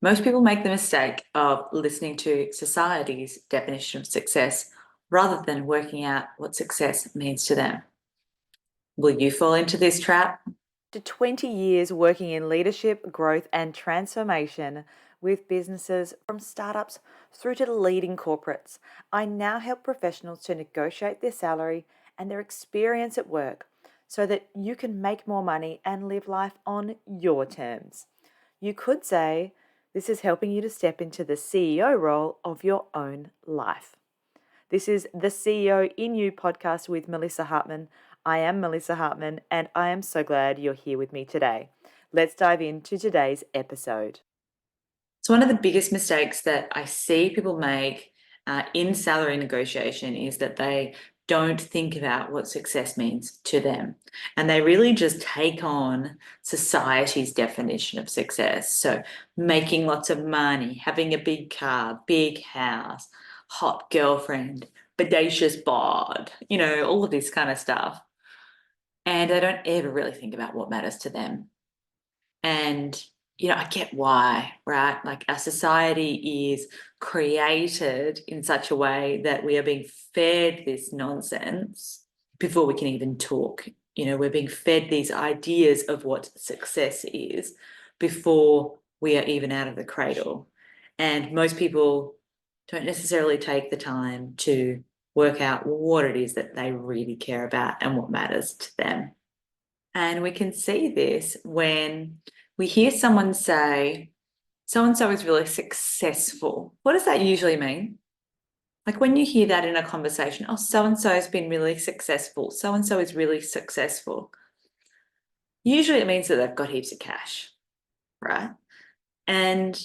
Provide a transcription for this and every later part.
Most people make the mistake of listening to society's definition of success rather than working out what success means to them. Will you fall into this trap? To 20 years working in leadership, growth, and transformation with businesses from startups through to the leading corporates, I now help professionals to negotiate their salary and their experience at work so that you can make more money and live life on your terms. You could say this is helping you to step into the CEO role of your own life. This is the CEO in You podcast with Melissa Hartmann. I am Melissa Hartmann, and I am so glad you're here with me today. Let's dive into today's episode. So, one of the biggest mistakes that I see people make in salary negotiation is that they don't think about what success means to them. And they really just take on society's definition of success. So, making lots of money, having a big car, big house, hot girlfriend, bodacious bod, all of this kind of stuff. And they don't ever really think about what matters to them. And, I get why, right? Like our society is created in such a way that we are being fed this nonsense before we can even talk. We're being fed these ideas of what success is before we are even out of the cradle. And most people don't necessarily take the time to work out what it is that they really care about and what matters to them. And we can see this when we hear someone say, so and so is really successful. What does that usually mean? Like when you hear that in a conversation, oh, so and so has been really successful. So and so is really successful. Usually it means that they've got heaps of cash, right? And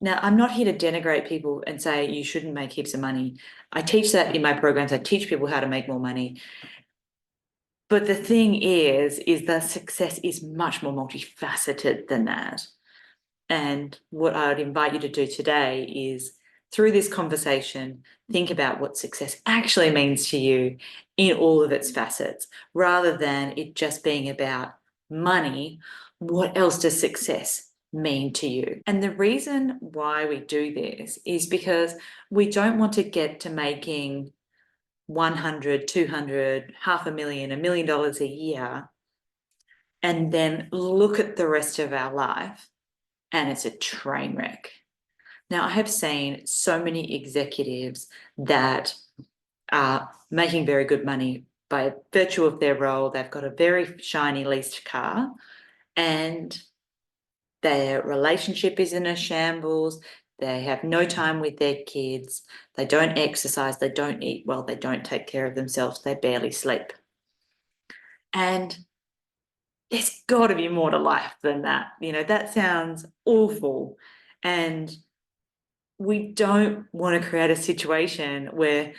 now I'm not here to denigrate people and say you shouldn't make heaps of money. I teach that in my programs. I teach people how to make more money. But the thing is that success is much more multifaceted than that. And what I would invite you to do today is through this conversation, think about what success actually means to you in all of its facets, rather than it just being about money. What else does success mean to you? And the reason why we do this is because we don't want to get to making 100, 200, $500,000, $1 million a year, and then look at the rest of our life and it's a train wreck. Now, I have seen so many executives that are making very good money by virtue of their role. They've got a very shiny leased car and their relationship is in a shambles. They have no time with their kids. They don't exercise. They don't eat well. They don't take care of themselves. They barely sleep. And there's got to be more to life than that. That sounds awful. And we don't want to create a situation where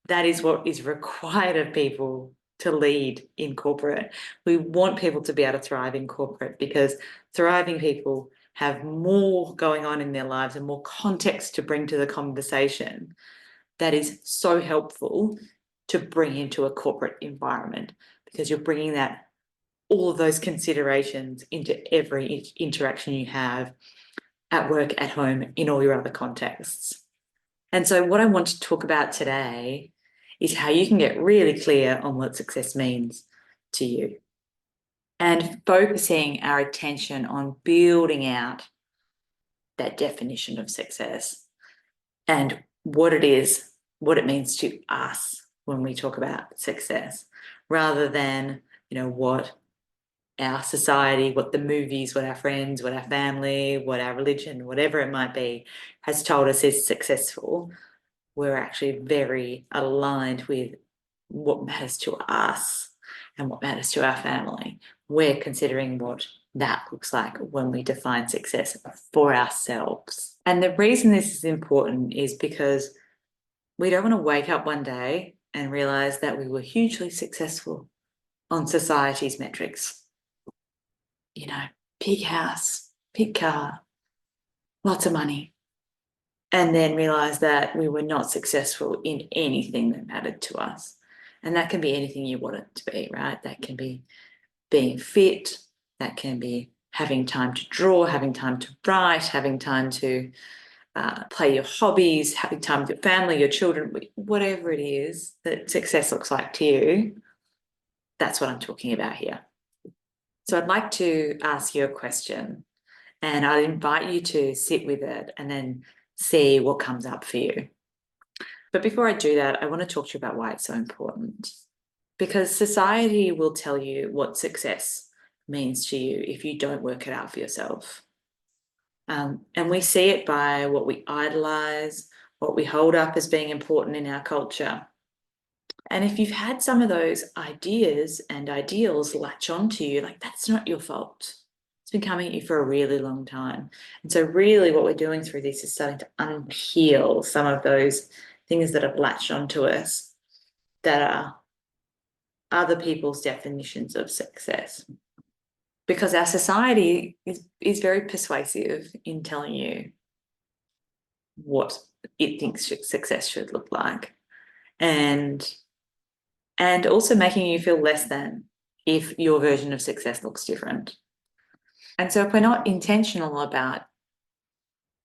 that is what is required of people to lead in corporate. We want people to be able to thrive in corporate because thriving people have more going on in their lives and more context to bring to the conversation that is so helpful to bring into a corporate environment, because you're bringing all of those considerations into every interaction you have at work, at home, in all your other contexts. And so what I want to talk about today is how you can get really clear on what success means to you and focusing our attention on building out that definition of success and what it is, what it means to us when we talk about success, rather than, what our society, what the movies, what our friends, what our family, what our religion, whatever it might be, has told us is successful. We're actually very aligned with what matters to us and what matters to our family. We're considering what that looks like when we define success for ourselves. And the reason this is important is because we don't want to wake up one day and realize that we were hugely successful on society's metrics. Big house, big car, lots of money, and then realize that we were not successful in anything that mattered to us. And that can be anything you want it to be, right? That can be being fit, that can be having time to draw, having time to write, having time to play your hobbies, having time with your family, your children, whatever it is that success looks like to you, that's what I'm talking about here. So I'd like to ask you a question, and I'd invite you to sit with it and then see what comes up for you. But before I do that, I want to talk to you about why it's so important. Because society will tell you what success means to you if you don't work it out for yourself. And we see it by what we idolize, what we hold up as being important in our culture. And if you've had some of those ideas and ideals latch onto you, like, that's not your fault. It's been coming at you for a really long time. And so really what we're doing through this is starting to unpeel some of those things that have latched onto us that are other people's definitions of success. Because our society is very persuasive in telling you what it thinks success should look like. And also making you feel less than if your version of success looks different. And so if we're not intentional about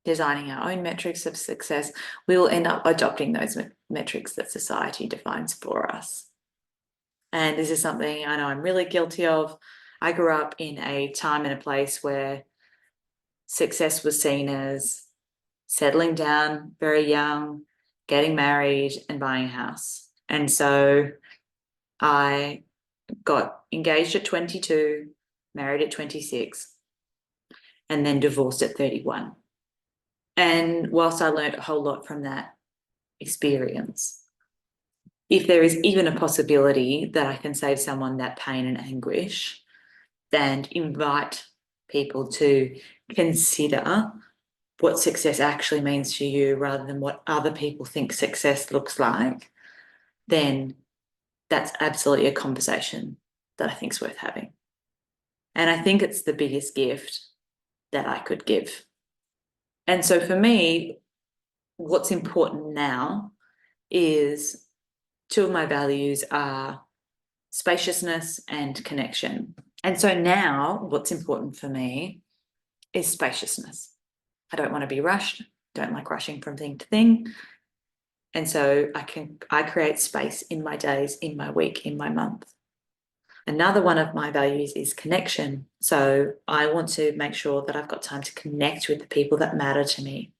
designing our own metrics of success, we will end up adopting those metrics that society defines for us. And this is something I know I'm really guilty of. I grew up in a time and a place where success was seen as settling down very young, getting married, and buying a house. And so I got engaged at 22, married at 26, and then divorced at 31. And whilst I learned a whole lot from that experience, if there is even a possibility that I can save someone that pain and anguish, then invite people to consider what success actually means to you rather than what other people think success looks like, then that's absolutely a conversation that I think is worth having. And I think it's the biggest gift that I could give. And so for me, what's important now is two of my values are spaciousness and connection. And so now what's important for me is spaciousness. I don't want to be rushed, don't like rushing from thing to thing. And so I create space in my days, in my week, in my month. Another one of my values is connection. So I want to make sure that I've got time to connect with the people that matter to me.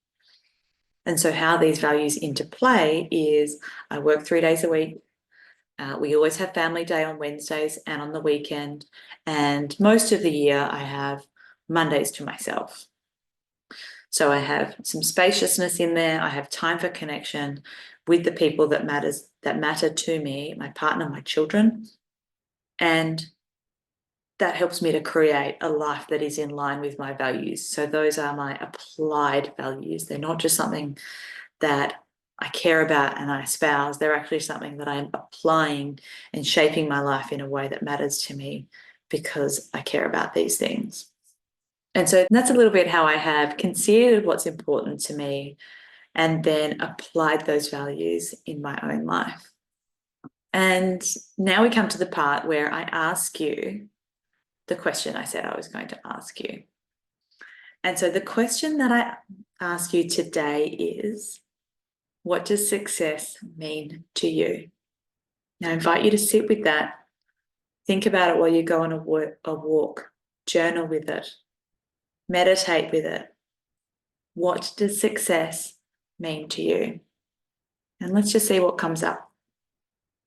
And so how these values interplay is I work 3 days a week. We always have family day on Wednesdays and on the weekend. And most of the year I have Mondays to myself. So I have some spaciousness in there. I have time for connection with the people that matter to me, my partner, my children. And that helps me to create a life that is in line with my values. So those are my applied values. They're not just something that I care about and I espouse. They're actually something that I'm applying and shaping my life in a way that matters to me because I care about these things. And so that's a little bit how I have considered what's important to me and then applied those values in my own life. And now we come to the part where I ask you the question I said I was going to ask you. And so the question that I ask you today is, what does success mean to you? Now I invite you to sit with that, think about it while you go on a walk, journal with it, meditate with it. What does success mean to you? And let's just see what comes up.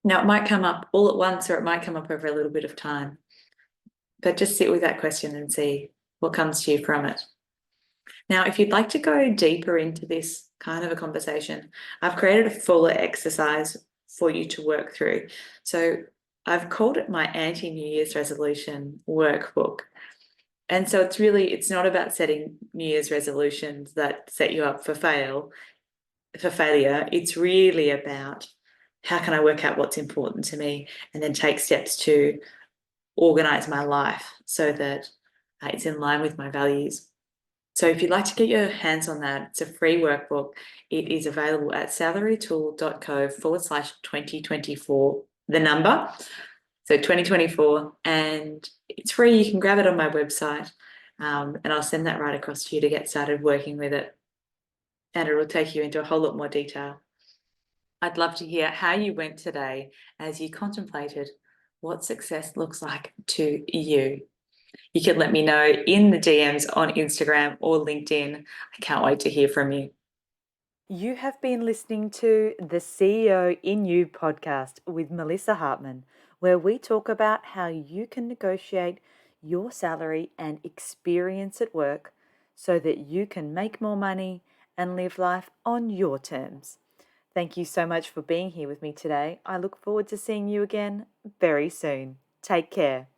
Now, it might come up all at once or it might come up over a little bit of time, but just sit with that question and see what comes to you from it. Now, if you'd like to go deeper into this kind of a conversation, I've created a fuller exercise for you to work through. So I've called it my anti-New Year's resolution workbook. And so it's not about setting New Year's resolutions that set you up for failure. It's really about how can I work out what's important to me and then take steps to organize my life so that it's in line with my values. So if you'd like to get your hands on that, it's a free workbook. It is available at salarytool.co/2024, the number. So 2024, and it's free. You can grab it on my website. And I'll send that right across to you to get started working with it. And it'll take you into a whole lot more detail. I'd love to hear how you went today as you contemplated what success looks like to you. You can let me know in the DMs on Instagram or LinkedIn. I can't wait to hear from you. You have been listening to the CEO in You podcast with Melissa Hartmann, where we talk about how you can negotiate your salary and experience at work so that you can make more money and live life on your terms. Thank you so much for being here with me today. I look forward to seeing you again very soon. Take care.